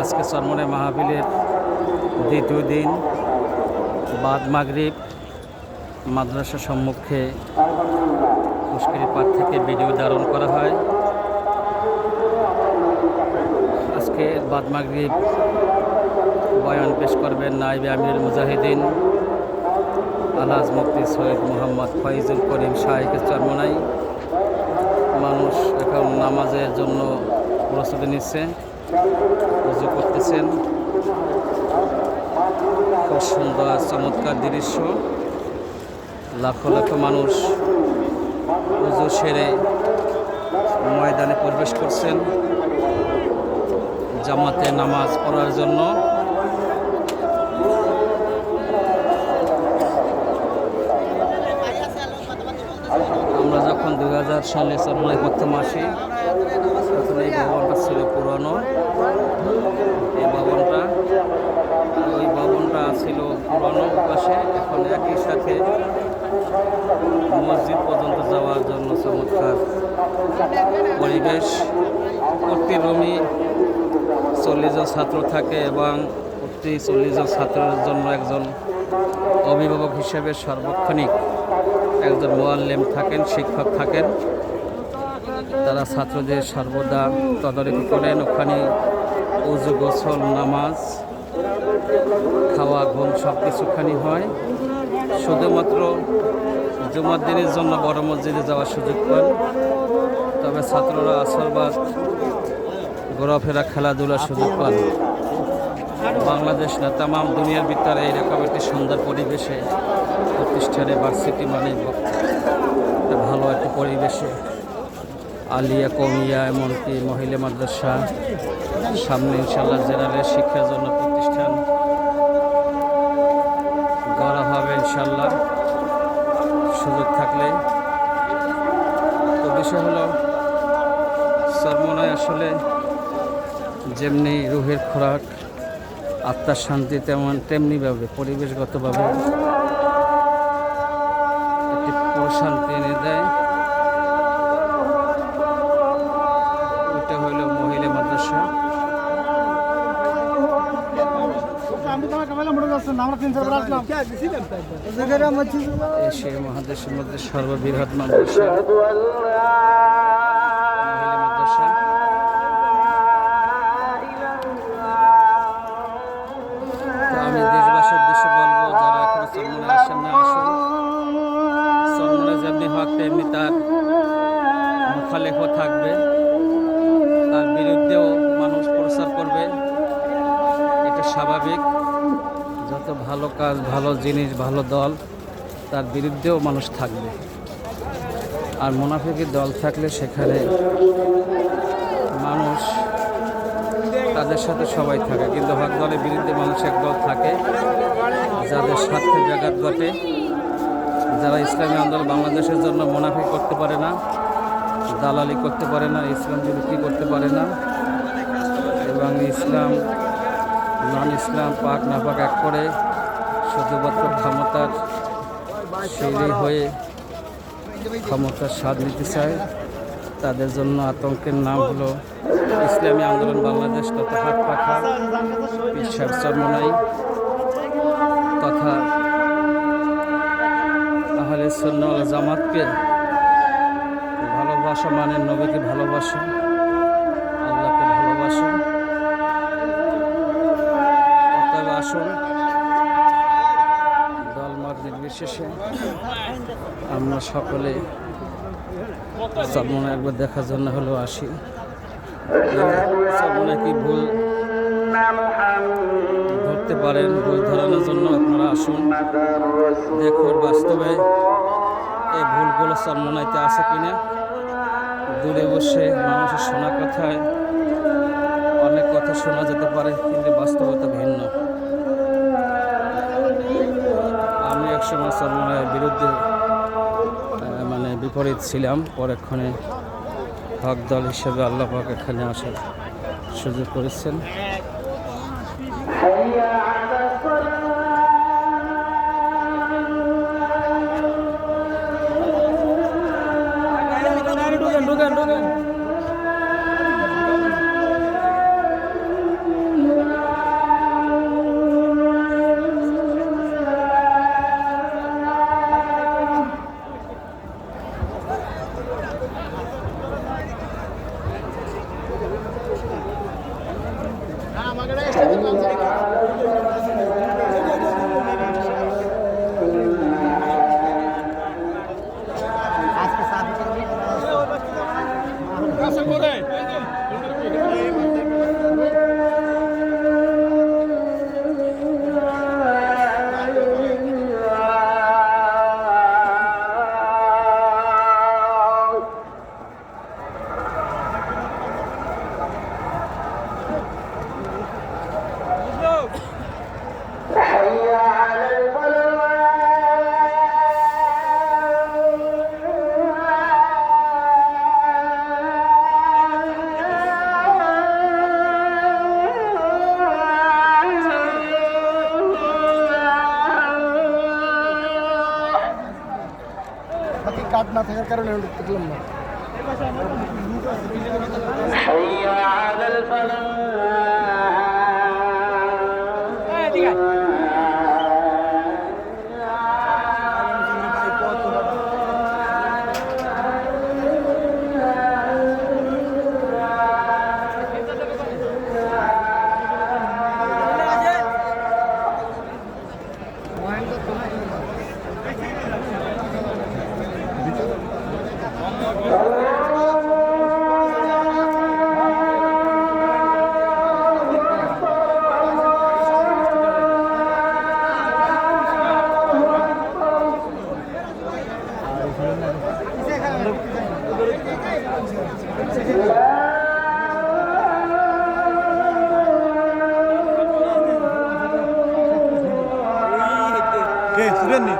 আজকে চরমনাই মাহফিলের দ্বিতীয় দিন বাদ মাগরিব মাদ্রাসা সম্মুখে পুষ্করী পাড় থেকে ভিডিও ধারণ করা হয়। আজকে বাদ মাগরিব বয়ান পেশ করবেন নায়েবে আমিরুল মুজাহিদিন আলহাজ মুফতি সৈয়দ মোহাম্মদ ফয়জুল করিম শাইখ চরমনাই। মানুষ এখন নামাজের জন্য প্রস্তুতি নিচ্ছে, উযু করতেছেন। খুব সুন্দর চমৎকার দৃশ্য। লাখো লাখো মানুষ উযু সেরে ময়দানে প্রবেশ করছেন জামাতে নামাজ পড়ার জন্য। আমরা যখন 2000 সালে চরমনাই প্রথম আসি তখন এই ভবনটা ছিল পুরনো। এই ভবনটা ওই ভবনটা ছিল পুরনো পাশে, এখন একই সাথে মসজিদ পর্যন্ত যাওয়ার জন্য চমৎকার পরিবেশ। প্রতি রুমে 40 জন ছাত্র থাকে এবং প্রতি 40 জন ছাত্রের জন্য একজন অভিভাবক হিসেবে সার্বক্ষণিক একজন মুআল্লিম থাকেন, শিক্ষক থাকেন। তারা ছাত্রদের সর্বদা তদারকি করেন। ওখানে উযু, গোসল, নামাজ, খাওয়া, ঘুম সব কিছুখানি হয়। শুধুমাত্র জুমার দিনের জন্য বড় মসজিদে যাওয়ার সুযোগ পান। তবে ছাত্ররা আসরবাদ ঘোরাফেরা খেলাধুলার সুযোগ পান। বাংলাদেশ না, তাম দুনিয়ার ভিতরে এইরকম একটি সুন্দর পরিবেশে প্রতিষ্ঠানে ভার্সিটি মানে ভালো একটি পরিবেশে আলিয়া, কমিয়া, এমনকি মহিলা মাদ্রাসা, সামনে ইনশাআল্লাহ জেনারেল শিক্ষার জন্য প্রতিষ্ঠান গড়া হবে ইনশাআল্লাহ সুযোগ থাকলে। তো বিষয় হলো চরমনাই আসলে যেমনি রুহের খোরাক, আত্মার শান্তি, তেমনিভাবে পরিবেশগতভাবে একটি প্রশান্তি এনে দেয়। ওইটা হইল মহিলা মাদ্রাসা। এশিয়া মহাদেশের মধ্যে সর্ববৃহৎ মাদ্রাসা মহিলা মাদ্রাসা। আমি দেশবাসীর উদ্দেশ্যে বলবো, যারা এখনো চরমনাই আসেন না, আসুন। চরমনাই যেমনি হক তেমনি তার মুখালেখও থাকবে, তার বিরুদ্ধেও মানুষ প্রচার করবে। এটা স্বাভাবিক। যত ভালো কাজ, ভালো জিনিস, ভালো দল, তার বিরুদ্ধেও মানুষ থাকবে। আর মুনাফিকি দল থাকলে সেখানে মানুষ তাদের সাথে সবাই থাকে, কিন্তু হক দলের বিরুদ্ধে মানুষ এক দল থাকে যাদের স্বার্থে ব্যাঘাত ঘটে, যারা ইসলামী আন্দোলন বাংলাদেশের জন্য মুনাফিক করতে পারে না, দালালি করতে পারে না, ইসলাম বিরোধী করতে পারে না, এবং ইসলাম নন ইসলাম পাক না পাক এক করে শুধুমাত্র ক্ষমতার সিঁড়ি হয়ে ক্ষমতার স্বাদ নিতে চায়। তাদের জন্য আতঙ্কের নাম হলো ইসলামী আন্দোলন বাংলাদেশ তথা হাত পাখা পীর চরমনাই তথা আহলে সুন্নাহ ওয়াল জামাতকে ভালোবাসা মানে নবীকে ভালোবাসা, আল্লাহকে ভালোবাসা। অতএব আসুন, দলমত নির্বিশেষে আমরা সকলে চরমনাই একবার দেখার জন্য হলেও আসি। চরমনাই কি ভুল ধরতে পারেন, ভুল ধরানোর জন্য আপনারা আসুন, দেখুন বাস্তবে এই ভুলগুলো চরমনাইতে আছে কিনা। দূরে বসে মানুষের শোনা কথায় অনেক কথা শোনা যেতে পারে, কিন্তু বাস্তবতা ভিন্ন। আমি একসময় চরমনাইয়ের বিরুদ্ধে মানে বিপরীত ছিলাম, পরক্ষণে হক দল হিসেবে আল্লাহ পাক এখানে আসার সুযোগ করেছেন। কাট না থাকার কারণে দেখলাম না Sudah nih.